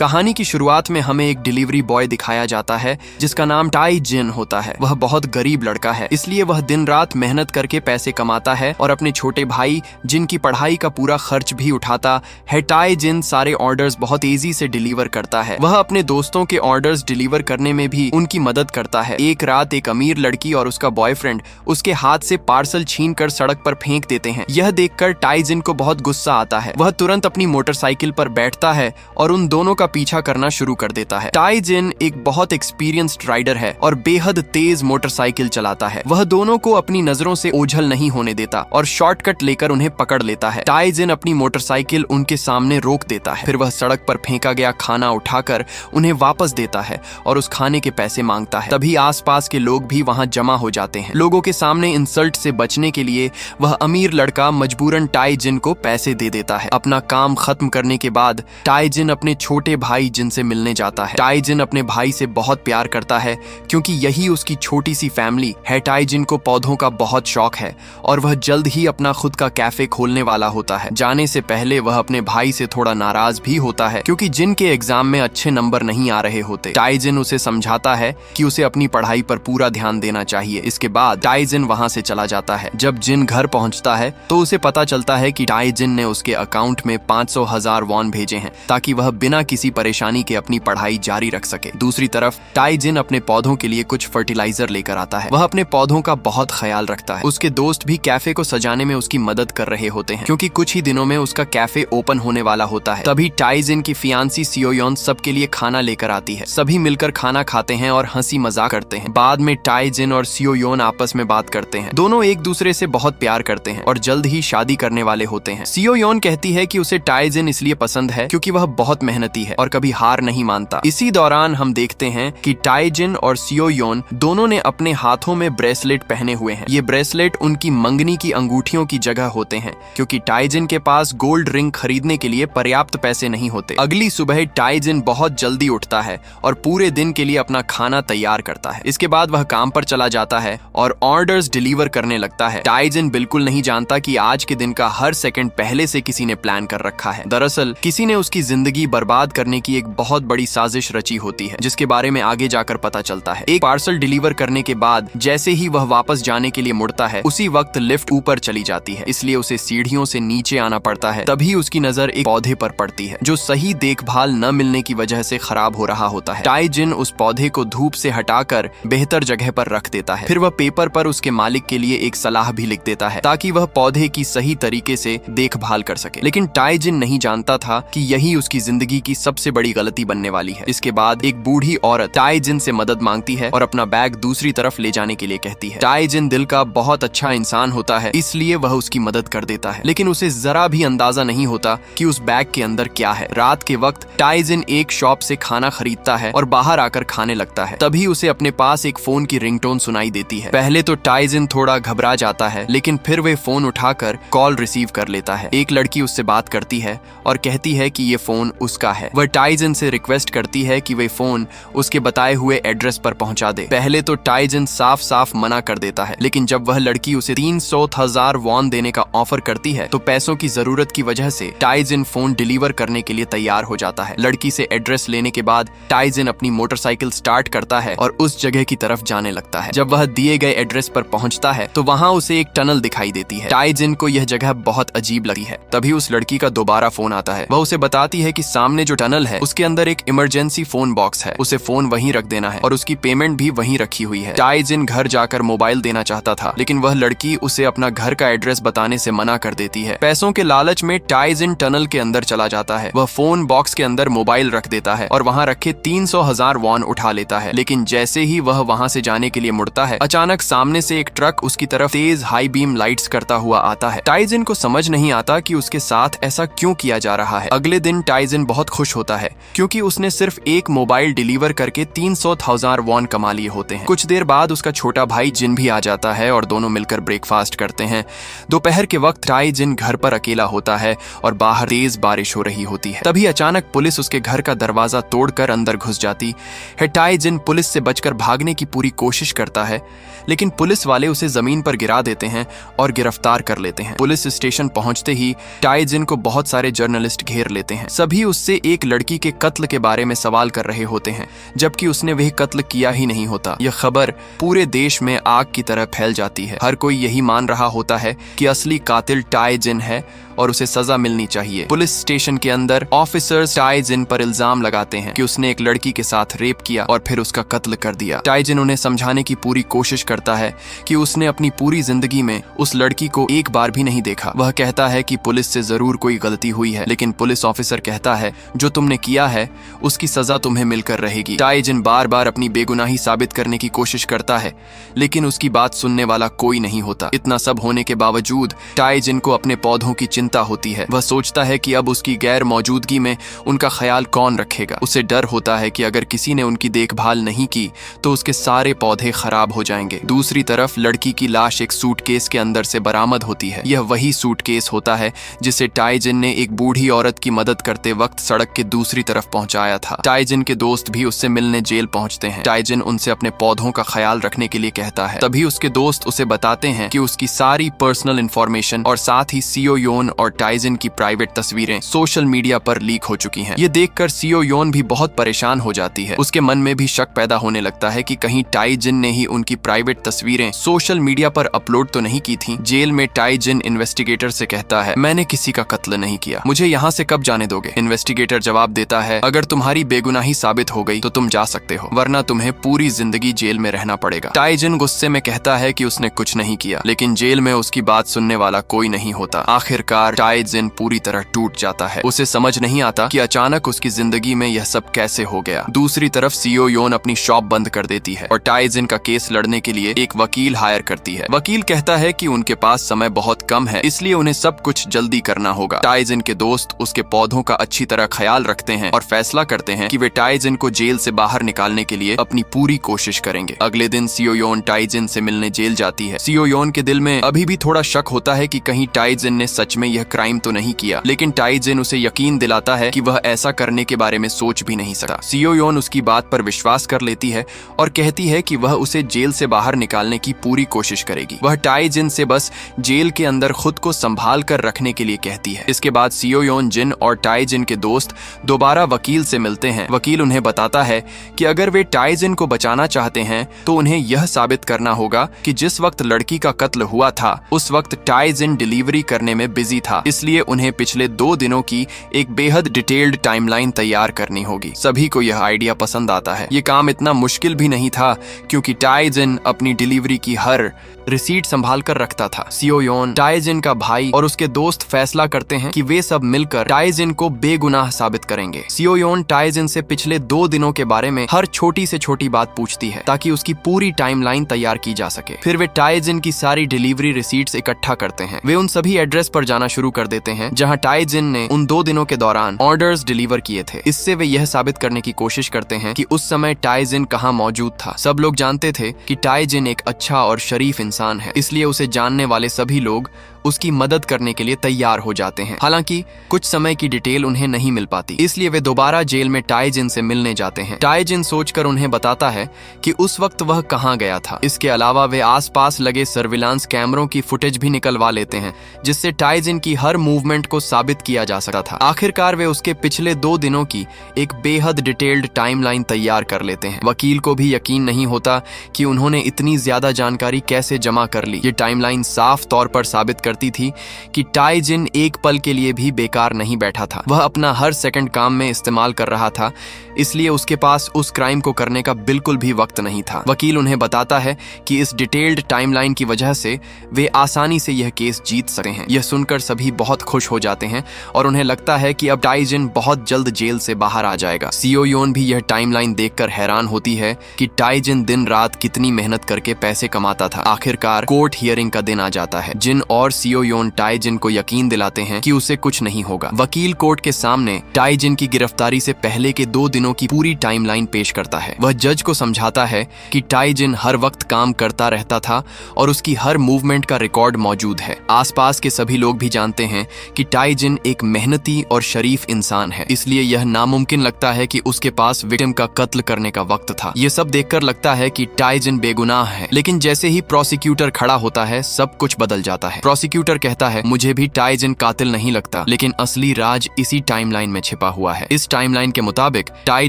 कहानी की शुरुआत में हमें एक डिलीवरी बॉय दिखाया जाता है जिसका नाम टाई जिन होता है। वह बहुत गरीब लड़का है, इसलिए वह दिन रात मेहनत करके पैसे कमाता है और अपने छोटे भाई जिनकी पढ़ाई का पूरा खर्च भी उठाता है। टाई जिन सारे ऑर्डर्स बहुत तेजी से डिलीवर करता है। वह अपने दोस्तों के ऑर्डर्स डिलीवर करने में भी उनकी मदद करता है। एक रात एक अमीर लड़की और उसका बॉयफ्रेंड उसके हाथ से पार्सल छीन कर सड़क पर फेंक देते हैं। यह देखकर टाई जिन को बहुत गुस्सा आता है। वह तुरंत अपनी मोटरसाइकिल पर बैठता है और उन दोनों का पीछा करना शुरू कर देता है। टाई जिन एक बहुत एक्सपीरियंस्ड राइडर है और बेहद तेज मोटरसाइकिल चलाता है। वह दोनों को अपनी नजरों से ओझल नहीं होने देता और शॉर्टकट लेकर उन्हें पकड़ लेता है। टाई जिन अपनी मोटरसाइकिल उनके सामने रोक देता है। फिर वह सड़क पर फेंका गया खाना उठाकर उन्हें वापस देता है और उस खाने के पैसे मांगता है। तभी आसपास के लोग भी वहां जमा हो जाते हैं। लोगों के सामने इंसल्ट से बचने के लिए वह अमीर लड़का मजबूरन टाई जिन को पैसे दे देता है। अपना काम खत्म करने के बाद टाई जिन अपने छोटे भाई जिन से मिलने जाता है। टाई जिन अपने भाई से बहुत प्यार करता है क्योंकि यही उसकी छोटी सी फैमिली है। टाई जिन को पौधों का बहुत शौक है और वह जल्द ही अपना खुद का कैफे खोलने वाला होता है। जाने से पहले वह अपने भाई से थोड़ा नाराज भी होता है क्योंकि जिन के एग्जाम में अच्छे नंबर नहीं आ रहे होते। टाई जिन उसे समझाता है कि उसे अपनी पढ़ाई पर पूरा ध्यान देना चाहिए। इसके बाद टाई जिन वहां से चला जाता है। जब जिन घर पहुंचता है तो उसे पता चलता है कि टाई जिन ने उसके अकाउंट में 500,000 वॉन भेजे हैं ताकि वह बिना किसी परेशानी के अपनी पढ़ाई जारी रख सके। दूसरी तरफ टाई जिन अपने पौधों के लिए कुछ फर्टिलाइजर लेकर आता है। वह अपने पौधों का बहुत ख्याल रखता है। उसके दोस्त भी कैफे को सजाने में उसकी मदद कर रहे होते हैं क्योंकि कुछ ही दिनों में उसका कैफे ओपन होने वाला होता है। तभी टाई जिन की फियांसी सियोयोन सबके लिए खाना लेकर आती है। सभी मिलकर खाना खाते हैं और हंसी मजाक करते हैं। बाद में टाई जिन और सियोयोन आपस में बात करते हैं। दोनों एक दूसरे से बहुत प्यार करते हैं और जल्द ही शादी करने वाले होते हैं। सियोयोन कहती है कि उसे टाई जिन इसलिए पसंद है क्योंकि वह बहुत मेहनती है और कभी हार नहीं मानता। इसी दौरान हम देखते हैं कि टाई जिन और सियोयोन दोनों ने अपने हाथों में ब्रेसलेट पहने हुए हैं। ये ब्रेसलेट उनकी मंगनी की अंगूठियों की जगह होते हैं क्योंकि टाई जिन के पास गोल्ड रिंग खरीदने के लिए पर्याप्त पैसे नहीं होते। अगली सुबह टाई जिन बहुत जल्दी उठता है और पूरे दिन के लिए अपना खाना तैयार करता है। इसके बाद वह काम पर चला जाता है और ऑर्डर्स डिलीवर करने लगता है। टाई जिन बिल्कुल नहीं जानता कि आज के दिन का हर सेकंड पहले से किसी ने प्लान कर रखा है। दरअसल किसी ने उसकी जिंदगी बर्बाद करने की एक बहुत बड़ी साजिश रची होती है जिसके बारे में आगे जाकर पता चलता है। एक पार्सल डिलीवर करने के बाद जैसे ही वह वापस जाने के लिए मुड़ता है उसी वक्त लिफ्ट ऊपर चली जाती है, इसलिए उसे सीढ़ियों से नीचे आना पड़ता है। तभी उसकी नजर एक पौधे पर पड़ती है जो सही देखभाल न मिलने की वजह से खराब हो रहा होता है। टाई जिन उस पौधे को धूप से हटाकर बेहतर जगह पर रख देता है। फिर वह पेपर पर उसके मालिक के लिए एक सलाह भी लिख देता है ताकि वह पौधे की सही तरीके से देखभाल कर सके। लेकिन टाई जिन नहीं जानता था कि यही उसकी जिंदगी की सबसे बड़ी गलती बनने वाली है। इसके बाद एक बूढ़ी औरत टाई जिन से मदद मांगती है और अपना बैग दूसरी तरफ ले जाने के लिए कहती है। टाई जिन दिल का बहुत अच्छा इंसान होता है, इसलिए वह उसकी मदद कर देता है, लेकिन उसे जरा भी अंदाजा नहीं होता कि उस बैग के अंदर क्या है। रात के वक्त टाई जिन एक शॉप से खाना खरीदता है और बाहर आकर खाने लगता है। तभी उसे अपने पास एक फोन की रिंगटोन सुनाई देती है। पहले तो टाई जिन थोड़ा घबरा जाता है, लेकिन फिर वह फोन उठाकर कॉल रिसीव कर लेता है। एक लड़की उससे बात करती है और कहती है कि ये फोन उसका है। वह टाई जिन से रिक्वेस्ट करती है कि वह फोन उसके बताए हुए एड्रेस पर पहुंचा दे। पहले तो टाई जिन साफ साफ मना कर देता है, लेकिन जब वह लड़की उसे 300,000 वॉन देने का ऑफर करती है तो पैसों की जरूरत की वजह से टाई जिन फोन डिलीवर करने के लिए तैयार हो जाता है। लड़की से एड्रेस लेने के बाद टाई जिन अपनी मोटरसाइकिल स्टार्ट करता है और उस जगह की तरफ जाने लगता है। जब वह दिए गए एड्रेस पर पहुंचता है तो वहां उसे एक टनल दिखाई देती है। टाई जिन को यह जगह बहुत अजीब लगी है। तभी उस लड़की का दोबारा फोन आता है। वह उसे बताती है कि सामने जो टनल है उसके अंदर एक इमरजेंसी फोन बॉक्स है, उसे फोन वहीं रख देना है और उसकी पेमेंट भी वहीं रखी हुई है। टाई जिन घर जाकर मोबाइल देना चाहता था, लेकिन वह लड़की उसे अपना घर का एड्रेस बताने से मना कर देती है। पैसों के लालच में टाई जिन टनल के अंदर चला जाता है। वह फोन बॉक्स के अंदर मोबाइल रख देता है और वहां रखे 300,000 वॉन उठा लेता है। लेकिन जैसे ही वह वहां से जाने के लिए मुड़ता है, अचानक सामने से एक ट्रक उसकी तरफ तेज हाई बीम लाइट्स करता हुआ आता है। टाई जिन को समझ नहीं आता कि उसके साथ ऐसा क्यों किया जा रहा है। अगले दिन टाई जिन बहुत खुश होता है क्योंकि उसने सिर्फ एक मोबाइल डिलीवर करके 300,000 वॉन कमा लिए होते हैं। कुछ देर बाद उसका छोटा भाई जिन भी आ जाता है और दोनों मिलकर ब्रेकफास्ट करते हैं। दोपहर के वक्त टाई जिन घर पर अकेला होता है और बाहर तेज बारिश हो रही होती है। तभी अचानक पुलिस उसके घर का दरवाजा तोड़कर अंदर घुस जाती है। टाई जिन पुलिस से बचकर भागने की पूरी कोशिश करता है, लेकिन पुलिस वाले उसे जमीन पर गिरा देते हैं और गिरफ्तार कर लेते हैं। पुलिस स्टेशन पहुंचते ही टाई जिन को बहुत सारे जर्नलिस्ट घेर लेते हैं। सभी उससे एक लड़की के कत्ल के बारे में सवाल कर रहे होते हैं, जबकि उसने वह कत्ल किया ही नहीं होता। यह खबर पूरे देश में आग की तरह फैल जाती है। हर कोई यही मान रहा होता है कि असली कातिल टाई जिन है और उसे सजा मिलनी चाहिए। पुलिस स्टेशन के अंदर ऑफिसर्स टाई जिन पर इल्जाम लगाते हैं कि उसने एक लड़की के साथ रेप किया और फिर उसका कत्ल कर दिया। टाई जिन उन्हें समझाने की पूरी कोशिश करता है कि उसने अपनी पूरी जिंदगी में उस लड़की को एक बार भी नहीं देखा। वह कहता है कि पुलिस से जरूर कोई गलती हुई है, लेकिन पुलिस ऑफिसर कहता है जो तुमने किया है उसकी सजा तुम्हें मिलकर रहेगी। टाई जिन बार बार अपनी बेगुनाही साबित करने की कोशिश करता है, लेकिन उसकी बात सुनने वाला कोई नहीं होता। इतना सब होने के बावजूद टाई जिन को अपने पौधों की चिंता होती है। वह सोचता है कि अब उसकी गैर मौजूदगी में उनका ख्याल कौन रखेगा। उसे डर होता है कि अगर किसी ने उनकी देखभाल नहीं की तो उसके सारे पौधे खराब हो जाएंगे। दूसरी तरफ लड़की की लाश एक सूटकेस के अंदर से बरामद होती है। यह वही सूटकेस होता है जिसे टाई जिन ने एक बूढ़ी औरत की मदद करते वक्त सड़क के दूसरी तरफ पहुंचाया था। टाई जिन के दोस्त भी उससे मिलने जेल पहुंचते हैं। टाई जिन उनसे अपने पौधों का ख्याल रखने के लिए कहता है। तभी उसके दोस्त उसे बताते हैं कि उसकी सारी पर्सनल इंफॉर्मेशन और साथ ही सीओ योन और टाई जिन की प्राइवेट तस्वीरें सोशल मीडिया पर लीक हो चुकी हैं। ये देखकर सीओ योन भी बहुत परेशान हो जाती है। उसके मन में भी शक पैदा होने लगता है कि कहीं टाई जिन ने ही उनकी प्राइवेट तस्वीरें सोशल मीडिया पर अपलोड तो नहीं की थी। जेल में टाई जिन इन्वेस्टिगेटर से कहता है, मैंने किसी का कत्ल नहीं किया, मुझे यहाँ से कब जाने दोगे? इन्वेस्टिगेटर जवाब देता है, अगर तुम्हारी बेगुनाही साबित हो गई तो तुम जा सकते हो, वरना तुम्हें पूरी जिंदगी जेल में रहना पड़ेगा। टाई जिन गुस्से में कहता है कि उसने कुछ नहीं किया, लेकिन जेल में उसकी बात सुनने वाला कोई नहीं होता। आखिरकार टाई जिन पूरी तरह टूट जाता है। उसे समझ नहीं आता कि अचानक उसकी जिंदगी में यह सब कैसे हो गया। दूसरी तरफ सीओ योन अपनी शॉप बंद कर देती है और टाई जिन का केस लड़ने के लिए एक वकील हायर करती है। वकील कहता है कि उनके पास समय बहुत कम है, इसलिए उन्हें सब कुछ जल्दी करना होगा। टाई जिन के दोस्त उसके पौधों का अच्छी तरह ख्याल रखते हैं और फैसला करते हैं कि वे टाई जिन को जेल से बाहर निकालने के लिए अपनी पूरी कोशिश करेंगे। अगले दिन सीओ योन टाई जिन से मिलने जेल जाती है। सीओ योन के दिल में अभी भी थोड़ा शक होता है कि कहीं टाई जिन ने सच में यह क्राइम तो नहीं किया, लेकिन टाई जिन उसे यकीन दिलाता है कि वह ऐसा करने के बारे में सोच भी नहीं सकता। सीओ योन उसकी बात पर विश्वास कर लेती है और कहती है कि वह उसे जेल से बाहर निकालने की पूरी कोशिश करेगी। वह टाई जिन से बस जेल के अंदर खुद को संभाल कर रखने के लिए कहती है। इसके बाद सीओ योन जिन और टाई जिन के दोस्त दोबारा वकील से मिलते हैं। वकील उन्हें बताता है कि अगर वे टाई जिन को बचाना चाहते हैं तो उन्हें यह साबित करना होगा कि जिस वक्त लड़की का कत्ल हुआ था उस वक्त टाई जिन डिलीवरी करने में बिजी था, इसलिए उन्हें पिछले 2 दिनों की एक बेहद डिटेल्ड टाइमलाइन तैयार करनी होगी। सभी को यह आइडिया पसंद आता है। ये काम इतना मुश्किल भी नहीं था क्योंकि टाई जिन अपनी डिलीवरी की हर रिसीट संभाल कर रखता था। सीओ योन, टाई जिन का भाई और उसके दोस्त फैसला करते हैं कि वे सब मिलकर टाई जिन को बेगुनाह साबित करेंगे। सीओ योन टाई जिन से पिछले 2 दिनों के बारे में हर छोटी से छोटी बात पूछती है ताकि उसकी पूरी टाइमलाइन तैयार की जा सके। फिर वे टाई जिन की सारी डिलीवरी रिसीट्स इकट्ठा करते हैं। वे उन सभी एड्रेस पर जाना शुरू कर देते हैं जहां टाई जिन ने उन 2 दिनों के दौरान ऑर्डर्स डिलीवर किए थे। इससे वे यह साबित करने की कोशिश करते हैं कि उस समय टाई जिन कहां मौजूद था। सब लोग जानते थे कि टाई जिन एक अच्छा और शरीफ इंसान है, इसलिए उसे जानने वाले सभी लोग उसकी मदद करने के लिए तैयार हो जाते हैं। हालांकि कुछ समय की डिटेल उन्हें नहीं मिल पाती, इसलिए वे दोबारा जेल में टाई जिन से मिलने जाते हैं। टाई जिन सोचकर उन्हें बताता है कि उस वक्त वह कहां गया था। इसके अलावा वे आसपास लगे सर्विलांस कैमरों की फुटेज भी निकलवा लेते हैं, जिससे टाई जिन की हर मूवमेंट को साबित किया जा सकता था। आखिरकार वे उसके पिछले 2 दिनों की एक बेहद डिटेल्ड टाइमलाइन तैयार कर लेते हैं। वकील को भी यकीन नहीं होता कि उन्होंने इतनी ज्यादा जानकारी कैसे जमा कर ली। ये टाइमलाइन साफ तौर पर साबित करती थी कि टाई जिन एक पल के लिए भी बेकार नहीं बैठा था। वह अपना हर सेकंड काम में इस्तेमाल कर रहा था, इसलिए उसके पास उस क्राइम को करने का बिल्कुल भी वक्त नहीं था। वकील उन्हें बताता है कि इस डिटेल्ड टाइमलाइन की वजह से वे आसानी से यह केस जीत सकते हैं। यह सुनकर सभी बहुत खुश हो जाते हैं और उन्हें लगता है कि अब टाई जिन बहुत जल्द जेल से बाहर आ जाएगा। सीओ योन भी यह टाइमलाइन देखकर हैरान होती है कि टाई जिन दिन रात कितनी मेहनत करके पैसे कमाता था। आखिरकार कोर्ट हियरिंग का दिन आ जाता है। जिन और सीओ योन टाई जिन को यकीन दिलाते हैं कि उसे कुछ नहीं होगा। वकील कोर्ट के सामने टाई जिन की गिरफ्तारी से पहले के 2 दिनों की पूरी टाइमलाइन पेश करता है। वह जज को समझाता है कि टाई जिन हर वक्त काम करता रहता था और उसकी हर मूवमेंट का रिकॉर्ड मौजूद है। आसपास के सभी लोग भी जानते हैं कि टाई जिन एक मेहनती और शरीफ इंसान है, इसलिए यह नामुमकिन लगता है कि उसके पास विक्टिम का कत्ल करने का वक्त था। यह सब देखकर लगता है कि टाई जिन बेगुनाह है, लेकिन जैसे ही प्रोसिक्यूटर खड़ा होता है सब कुछ बदल जाता है। प्रोसिक्यूटर कहता है मुझे भी टाई जिन कातिल नहीं लगता, लेकिन असली राज इसी टाइमलाइन में छिपा हुआ है। इस टाइमलाइन के मुताबिक टाई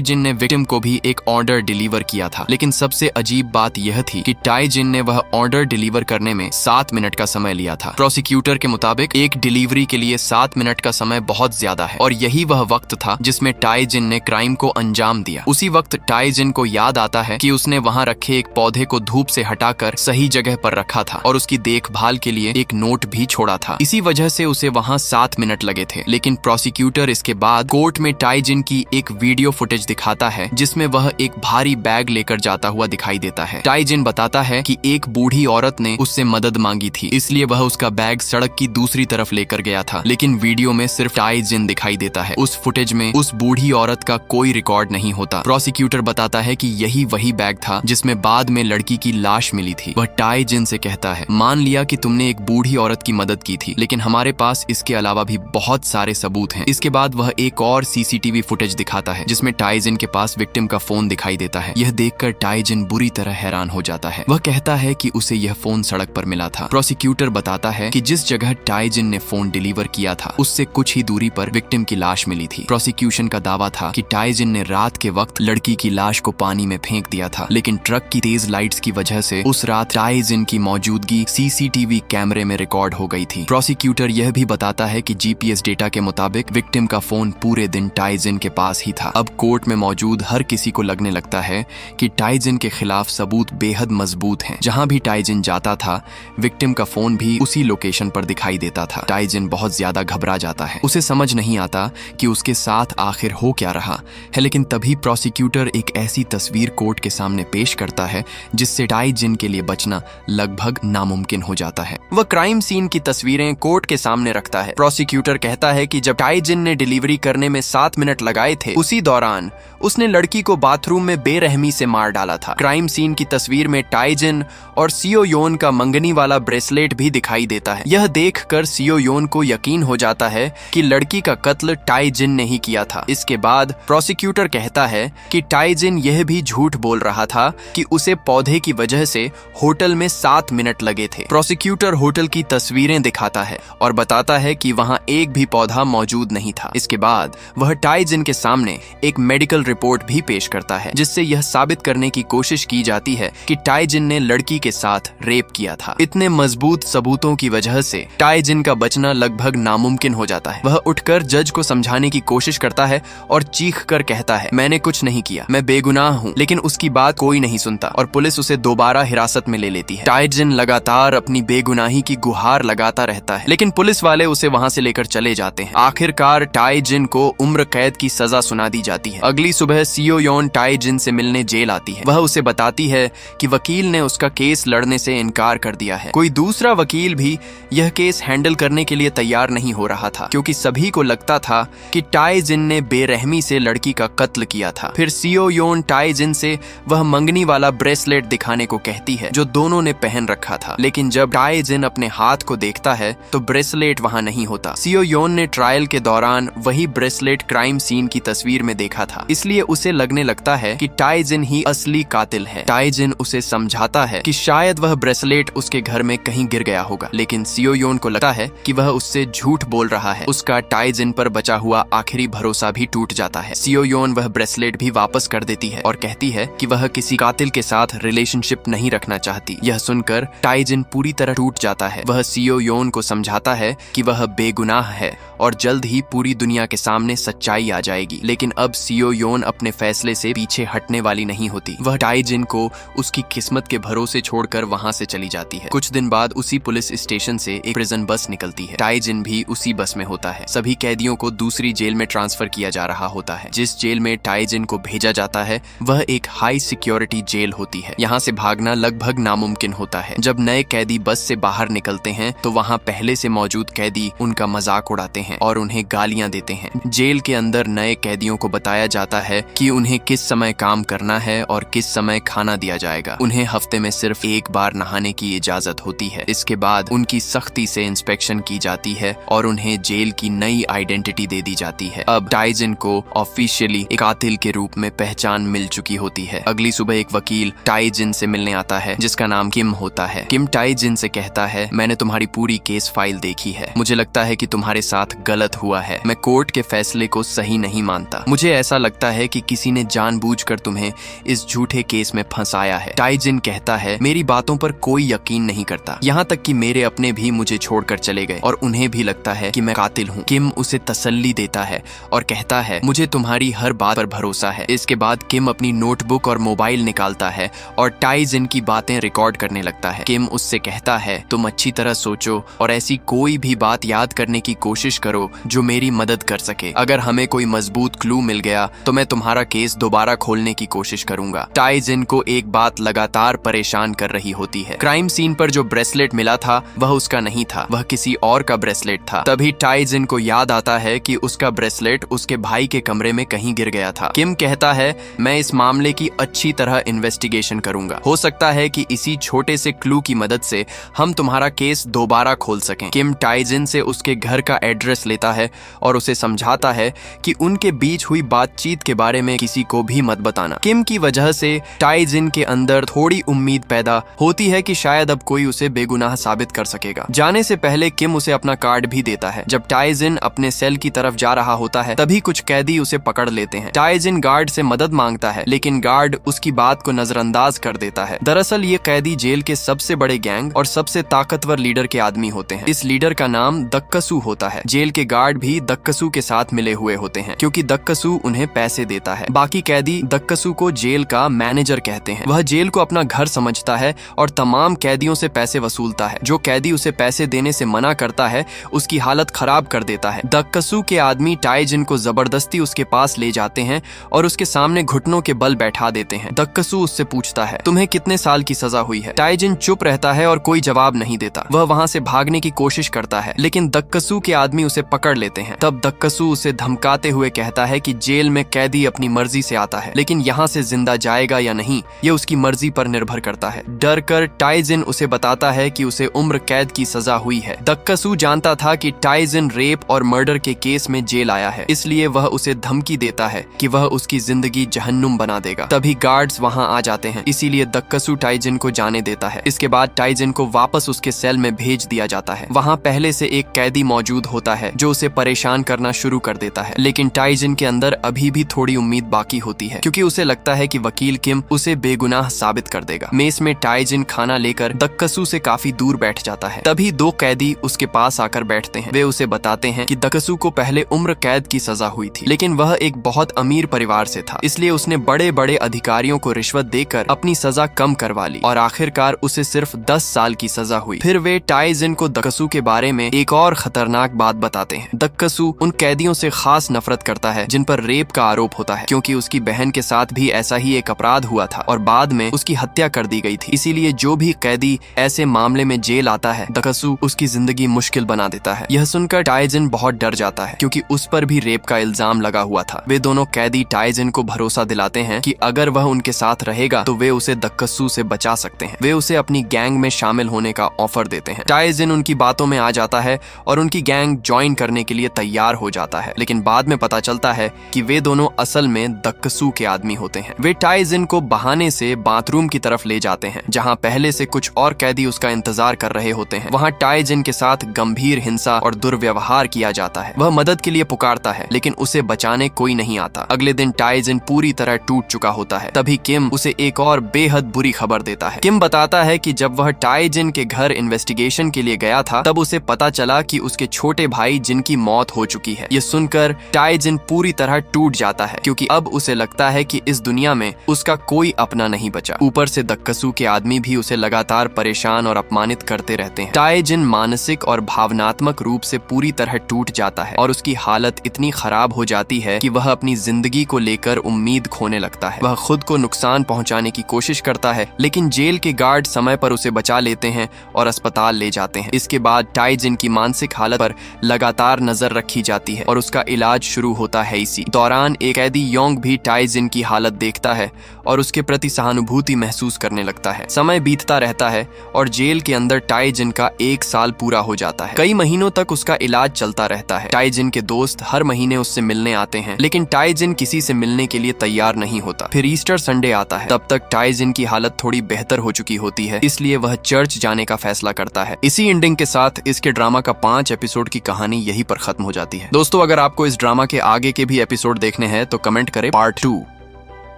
जिन ने विक्टिम को भी एक ऑर्डर डिलीवर किया था, लेकिन सबसे अजीब बात यह थी कि टाई जिन ने वह ऑर्डर डिलीवर करने में 7 मिनट का समय लिया था। प्रोसिक्यूटर के मुताबिक एक डिलीवरी के लिए 7 मिनट का समय बहुत ज्यादा है और यही वह वक्त था जिसमें टाई जिन ने क्राइम को अंजाम दिया। उसी वक्त टाई जिन को याद आता है कि उसने वहां रखे एक पौधे को धूप से हटाकर सही जगह पर रखा था और उसकी देखभाल के लिए एक नोट भी छोड़ा था। इसी वजह से उसे वहां 7 मिनट लगे थे। लेकिन प्रोसिक्यूटर इसके बाद कोर्ट में टाई जिन की एक वीडियो फुटेज दिखाता है जिसमें वह एक भारी बैग लेकर जाता हुआ दिखाई देता है। टाई जिन बताता है कि एक बूढ़ी औरत ने उससे मदद मांगी थी, इसलिए वह उसका बैग सड़क की दूसरी तरफ लेकर गया था। लेकिन वीडियो में सिर्फ टाई जिन दिखाई देता है। उस फुटेज में उस बूढ़ी औरत का कोई रिकॉर्ड नहीं होता। प्रोसिक्यूटर बताता है कि यही वही बैग था जिसमें बाद में लड़की की लाश मिली थी। वह टाई जिन से कहता है मान लिया कि तुमने एक बूढ़ी औरत की मदद की थी, लेकिन हमारे पास इसके अलावा भी बहुत सारे सबूत हैं। इसके बाद वह एक और सीसीटीवी फुटेज दिखाता है जिसमें टाई जिन के पास विक्टिम का फोन दिखाई देता है। यह देखकर टाई जिन बुरी तरह हैरान हो जाता है। वह कहता है कि उसे यह फोन सड़क पर मिला था। प्रोसिक्यूटर बताता है कि जिस जगह टाई जिन ने फोन डिलीवर किया था उससे कुछ ही दूरी पर विक्टिम की लाश मिली थी। प्रोसिक्यूशन का दावा था कि टाई जिन ने रात के वक्त लड़की की लाश को पानी में फेंक दिया था, लेकिन ट्रक की तेज लाइट्स की वजह से उस रात टाई जिन की मौजूदगी सीसीटीवी कैमरे में रिकॉर्ड हो गई थी। प्रोसिक्यूटर यह भी बताता है कि जीपीएस डेटा के मुताबिक विक्टिम का फोन पूरे दिन टाई जिन के पास ही था। अब कोर्ट में मौजूद हर किसी को लगने लगता है कि टाई जिन के खिलाफ सबूत बेहद मजबूत हैं। जहां भी टाई जिन जाता था विक्टिम का फोन भी उसी लोकेशन पर दिखाई देता था। टाई जिन बहुत ज्यादा घबरा जाता है। उसे समझ नहीं आता कि उसके साथ आखिर हो क्या रहा है, लेकिन तभी प्रोसिक्यूटर एक ऐसी तस्वीर कोर्ट के सामने पेश करता है जिससे टाई जिन के लिए बचना लगभग नामुमकिन हो जाता है। वह क्राइम सीन की तस्वीरें कोर्ट के सामने रखता है। प्रोसिक्यूटर कहता है कि जब टाई जिन ने डिलीवरी करने में 7 मिनट लगाए थे, उसी दौरान उसने लड़की को बाथरूम में बेरहमी से मार डाला था। क्राइम सीन की तस्वीर में टाई जिन और सियो योन का मंगनी वाला ब्रेसलेट भी दिखाई देता है। यह देखकर सियो योन को यकीन हो जाता है कि लड़की का कत्ल टाई जिन ने ही किया था। इसके बाद प्रोसिक्यूटर कहता है कि टाई जिन यह भी झूठ बोल रहा था कि उसे पौधे की वजह से होटल में 7 मिनट लगे थे। प्रोसिक्यूटर होटल की तस्वीरें दिखाता है और बताता है कि वहां एक भी पौधा मौजूद नहीं था। इसके बाद वह टाई जिन के सामने एक मेडिकल रिपोर्ट भी पेश करता है जिससे यह साबित करने की कोशिश की जाती है कि टाई जिन ने लड़की के साथ रेप किया था। इतने मजबूत सबूतों की वजह से टाई जिन का बचना लगभग नामुमकिन हो जाता है। वह उठकर जज को समझाने की कोशिश करता है और चीख कर कहता है मैंने कुछ नहीं किया, मैं बेगुनाह हूँ। लेकिन उसकी बात कोई नहीं सुनता और पुलिस उसे दोबारा हिरासत में ले लेती है। टाई जिन लगातार अपनी बेगुनाही की गुहार लगाता रहता है, लेकिन पुलिस वाले उसे वहाँ से लेकर चले जाते हैं। आखिरकार टाई जिन को उम्र कैद की सजा सुना दी जाती है। अगली सुबह सियो योन टाई जिन से मिलने जेल आती है। वह उसे बताती है कि वकील ने उसका केस लड़ने से इनकार कर दिया है। कोई दूसरा वकील भी यह केस हैंडल करने के लिए तैयार नहीं हो रहा था क्योंकि सभी को लगता था कि टाई जिन ने बेरहमी से लड़की का कत्ल किया था। फिर सियो योन टाई जिन से वह मंगनी वाला ब्रेसलेट दिखाने को कहती है जो दोनों ने पहन रखा था, लेकिन जब टाई जिन अपने हाथ को देखता है तो ब्रेसलेट वहां नहीं होता। सियो योन ने ट्रायल के दौरान वही ब्रेसलेट क्राइम सीन की तस्वीर में देखा था, इसलिए उसे लगने लगता है कि टाई जिन ही असली कातिल है। टाई जिन उसे समझाता है कि शायद वह ब्रेसलेट उसके घर में कहीं गिर गया होगा, लेकिन सियो योन को लगता है कि वह उससे झूठ बोल रहा है। उसका टाई जिन पर बचा हुआ आखिरी भरोसा भी टूट जाता है। सियो योन वह ब्रेसलेट भी वापस कर देती है और कहती है कि वह किसी कातिल के साथ रिलेशनशिप नहीं रखना चाहती। यह सुनकर टाई जिन पूरी तरह टूट जाता है। वह सियो योन को समझाता है कि वह बेगुनाह है और जल्द ही पूरी दुनिया के सामने सच्चाई आ जाएगी, लेकिन अब सियो योन अपने फैसले से पीछे हटने वाली नहीं होती। वह टाई जिन को उसकी किस्मत के भरोसे छोड़कर वहां से चली जाती है। कुछ दिन बाद उसी पुलिस स्टेशन से एक प्रिजन बस निकलती है। टाई जिन भी उसी बस में होता है। सभी कैदियों को दूसरी जेल में ट्रांसफर किया जा रहा होता है। जिस जेल में टाई जिन को भेजा जाता है वह एक हाई सिक्योरिटी जेल होती है। यहाँ से भागना लगभग नामुमकिन होता है। जब नए कैदी बस से बाहर निकलते हैं तो वहाँ पहले से मौजूद कैदी उनका मजाक उड़ाते हैं और उन्हें गालियां देते हैं। जेल के अंदर नए कैदियों को बताया जाता है कि उन्हें किस समय काम करना है और किस समय खाना दिया जाएगा। उन्हें हफ्ते में सिर्फ एक बार नहाने की इजाजत होती है। इसके बाद उनकी सख्ती से इंस्पेक्शन की जाती है और उन्हें जेल की नई आइडेंटिटी दे दी जाती है। अब टाई जिन को ऑफिशियली एक कातिल के रूप में पहचान मिल चुकी होती है। अगली सुबह एक वकील टाई जिन से मिलने आता है जिसका नाम किम होता है। किम टाई जिन से कहता है मैंने तुम्हारे तुम्हारी पूरी केस फाइल देखी है। मुझे लगता है कि तुम्हारे साथ गलत हुआ है। मैं कोर्ट के फैसले को सही नहीं मानता। मुझे ऐसा लगता है कि किसी ने जानबूझकर तुम्हें इस झूठे केस में फंसाया है। टाइजिन कहता है, मेरी बातों पर कोई यकीन नहीं करता, यहाँ तक कि मेरे अपने भी मुझे छोड़कर चले गए और उन्हें भी लगता है कि मैं कातिल हूँ। किम उसे तसल्ली देता है और कहता है, मुझे तुम्हारी हर बात पर भरोसा है। इसके बाद किम अपनी नोटबुक और मोबाइल निकालता है और टाइजिन की बातें रिकॉर्ड करने लगता है। किम उससे कहता है, तुम अच्छी तरह सोचो और ऐसी कोई भी बात याद करने की कोशिश करो जो मेरी मदद कर सके। अगर हमें कोई मजबूत क्लू मिल गया तो मैं तुम्हारा केस दोबारा खोलने की कोशिश करूंगा। टाइजिन को एक बात लगातार परेशान कर रही होती है। क्राइम सीन पर जो ब्रेसलेट मिला था वह उसका नहीं था, वह किसी और का ब्रेसलेट था। तभी टाइजिन को याद आता है कि उसका ब्रेसलेट उसके भाई के कमरे में कहीं गिर गया था। किम कहता है, मैं इस मामले की अच्छी तरह इन्वेस्टिगेशन करूंगा। हो सकता है कि इसी छोटे से क्लू की मदद से हम तुम्हारा केस दोबारा खोल सकें। किम टाइजिन से उसके घर का एड्रेस लेता है और उसे समझाता है कि उनके बीच हुई बातचीत के बारे में किसी को भी मत बताना। किम की वजह से टाइजिन के अंदर थोड़ी उम्मीद पैदा होती है कि शायद अब कोई उसे बेगुनाह साबित कर सकेगा। जाने से पहले किम उसे अपना कार्ड भी देता है। जब टाइजिन अपने सेल की तरफ जा रहा होता है तभी कुछ कैदी उसे पकड़ लेते हैं। टाइजिन गार्ड से मदद मांगता है लेकिन गार्ड उसकी बात को नजरअंदाज कर देता है। दरअसल ये कैदी जेल के सबसे बड़े गैंग और सबसे ताकतवर लीडर के आदमी होते हैं। इस लीडर का नाम दक्कसू होता है। जेल के गार्ड भी दक्कसू के साथ मिले हुए होते हैं क्योंकि दक्कसू उन्हें पैसे देता है। बाकी कैदी दक्कसू को जेल का मैनेजर कहते हैं। वह जेल को अपना घर समझता है और तमाम कैदियों से पैसे वसूलता है। जो कैदी उसे पैसे देने से मना करता है उसकी हालत खराब कर देता है। दक्कसू के आदमी टाइजिन को जबरदस्ती उसके पास ले जाते हैं और उसके सामने घुटनों के बल बैठा देते हैं। दक्कसू उससे पूछता है, तुम्हें कितने साल की सजा हुई है? टाइजिन चुप रहता है और कोई जवाब नहीं देता। वह वहां से भागने की कोशिश करता है लेकिन दक्कसू के आदमी उसे पकड़ लेते हैं। तब दक्कसू उसे धमकाते हुए कहता है कि जेल में कैदी अपनी मर्जी से आता है लेकिन यहाँ से जिंदा जाएगा या नहीं ये उसकी मर्जी पर निर्भर करता है। डर कर टाइजिन उसे बताता है कि उसे उम्र कैद की सजा हुई है। दक्कसू जानता था कि टाइजिन रेप और मर्डर के केस में जेल आया है, इसलिए वह उसे धमकी देता है कि वह उसकी जिंदगी जहन्नुम बना देगा। तभी गार्ड्स वहां आ जाते हैं, इसीलिए दक्कसू टाइजिन को जाने देता है। इसके बाद टाइजिन को वापस उसके सेल में भेज दिया जाता है। वहां पहले से एक कैदी मौजूद होता है जो उसे परेशान करना शुरू कर देता है लेकिन टाइजिन के अंदर अभी भी थोड़ी उम्मीद बाकी होती है क्योंकि उसे लगता है कि वकील किम उसे बेगुनाह साबित कर देगा। मेस में टाइजिन खाना लेकर दक्कसू से काफी दूर बैठ जाता है। तभी दो कैदी उसके पास आकर बैठते हैं। वे उसे बताते हैं कि दक्कसू को पहले उम्र कैद की सजा हुई थी लेकिन वह एक बहुत अमीर परिवार से था, इसलिए उसने बड़े बड़े अधिकारियों को रिश्वत देकर अपनी सजा कम करवा ली और आखिरकार उसे सिर्फ 10 साल की सजा हुई। फिर वे टाइजिन को दक्कसू के बारे में एक और खतरनाक बात बताते हैं। दक्कसू उन कैदियों से खास नफरत करता है जिन पर रेप का आरोप होता है क्योंकि उसकी बहन के साथ भी ऐसा ही एक अपराध हुआ था और बाद में उसकी हत्या कर दी गई थी। इसीलिए जो भी कैदी ऐसे मामले में जेल आता है दक्कसू उसकी जिंदगी मुश्किल बना देता है। यह सुनकर टाइजिन बहुत डर जाता है क्योंकि उस पर भी रेप का इल्जाम लगा हुआ था। वे दोनों कैदी टाइजिन को भरोसा दिलाते हैं कि अगर वह उनके साथ रहेगा तो वे उसे दक्कसू से बचा सकते हैं। वे उसे अपनी गैंग में शामिल होने का ऑफर देते हैं। टाइजिन उनकी बातों में आ जाता है और उनकी गैंग ज्वाइन करने के लिए तैयार हो जाता है लेकिन बाद में पता चलता है कि वे दोनों असल में दक्कसू के आदमी होते हैं। वे टाइजिन को बहाने से बाथरूम की तरफ ले जाते हैं जहां पहले से कुछ और कैदी उसका इंतजार कर रहे होते हैं। वहां टाइजिन के साथ गंभीर हिंसा और दुर्व्यवहार किया जाता है। वह मदद के लिए पुकारता है लेकिन उसे बचाने कोई नहीं आता। अगले दिन टाइजिन पूरी तरह टूट चुका होता है। तभी किम उसे एक और बेहद बुरी खबर देता है। किम बताता है कि जब वह टाइजिन के घर इन्वेस्टिगेशन के लिए गया था तब उसे पता चला कि उसके छोटे भाई जिनकी मौत हो चुकी है। ये सुनकर टाइजिन पूरी तरह टूट जाता है क्योंकि अब उसे लगता है कि इस दुनिया में उसका कोई अपना नहीं बचा। ऊपर से दक्कसू के आदमी भी उसे लगातार परेशान और अपमानित करते रहते हैं। टाइजिन मानसिक और भावनात्मक रूप से पूरी तरह टूट जाता है और उसकी हालत इतनी खराब हो जाती है कि वह अपनी जिंदगी को लेकर उम्मीद खोने लगता है। वह खुद को नुकसान पहुंचाने की कोशिश करता है लेकिन जेल के गार्ड समय पर उसे बचा लेते हैं और अस्पताल ले जाते हैं। इसके बाद टाइजिन की मानसिक हालत पर लगातार नजर रखी जाती है और उसका इलाज शुरू होता है। इसी दौरान एक कैदी योंग भी टाइजिन की हालत देखता है और उसके प्रति सहानुभूति महसूस करने लगता है। समय बीतता रहता है और जेल के अंदर टाइजिन का 1 साल पूरा हो जाता है। कई महीनों तक उसका इलाज चलता रहता है। टाइजिन के दोस्त हर महीने उससे मिलने आते हैं लेकिन टाइजिन किसी से मिलने के लिए तैयार नहीं होता। फिर ईस्टर संडे आता है। तब तक टाइजिन की हालत थोड़ी बेहतर हो चुकी होती है, इसलिए वह चर्च जाने का फैसला करता जाता है। इसी एंडिंग के साथ इसके ड्रामा का 5 एपिसोड की कहानी यहीं पर खत्म हो जाती है। दोस्तों, अगर आपको इस ड्रामा के आगे के भी एपिसोड देखने हैं तो कमेंट करें पार्ट 2।